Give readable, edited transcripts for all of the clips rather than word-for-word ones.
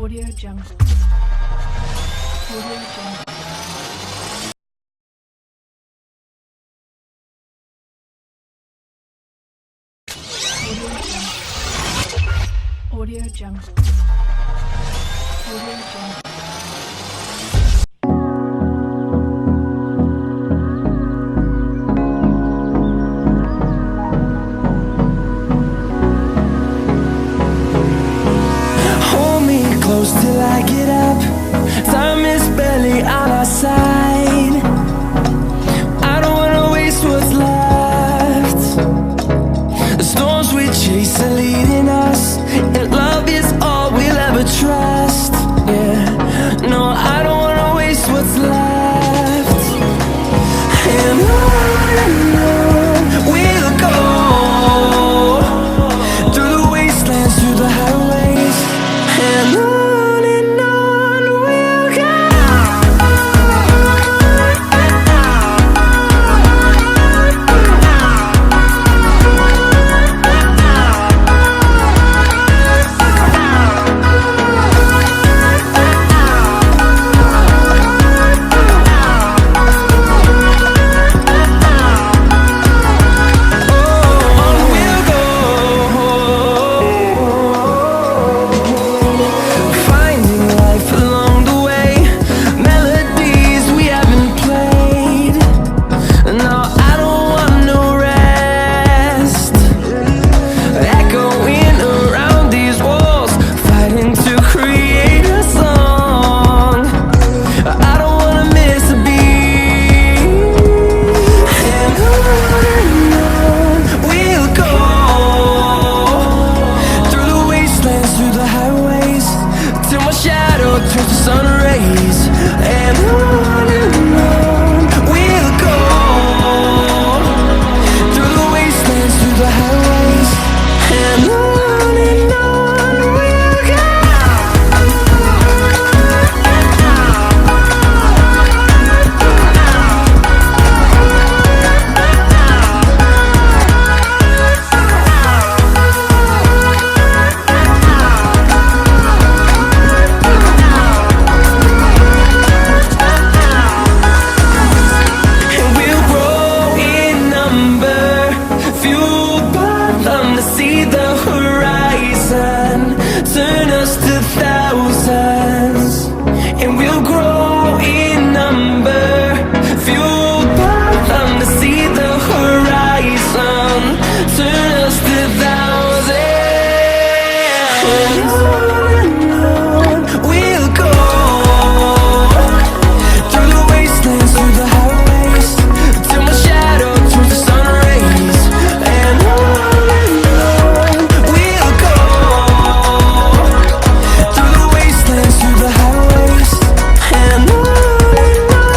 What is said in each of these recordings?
Audio Jungle. Audio Jungle. Audio Jungle. Audio Jungle. Hold me close till I get up. Time is barely on our side. I don't wanna waste what's left. The storms we chase are leading us, and love is all we'll ever trust. Yeah, no, I don't wanna waste what's left. And on we'll go, through the wastelands, through the highways, and on we'll go. Finding life along the way, melodies we haven't played. No, I don't want no rest. Echoing around these walls, fighting to create a song. I don't wanna miss a beat. And on we'll go, through the wastelands, through the highways, till my shadow turns to sun rays. And on we'll go, through the wastelands, through the highways, and on we'll go. And we'll grow in number, fueled by them to see the horizon, turn us to thousands. And we'll grow in number, fueled by them to see the horizon, turn us to thousands. And on we'll go, through the wastelands, through the highways, till my shadow turns to sun rays. And on we'll go, through the wastelands, through the highways, and on we'll go.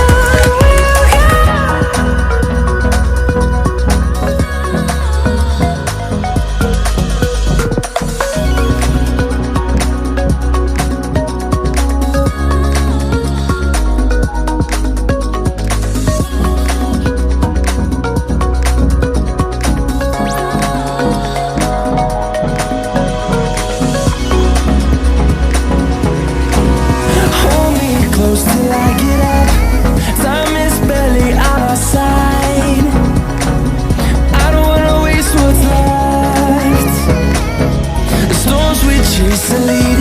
Hold me close till I get up. Time is barely on our side. I don't wanna waste what's left. The storms we chase are leading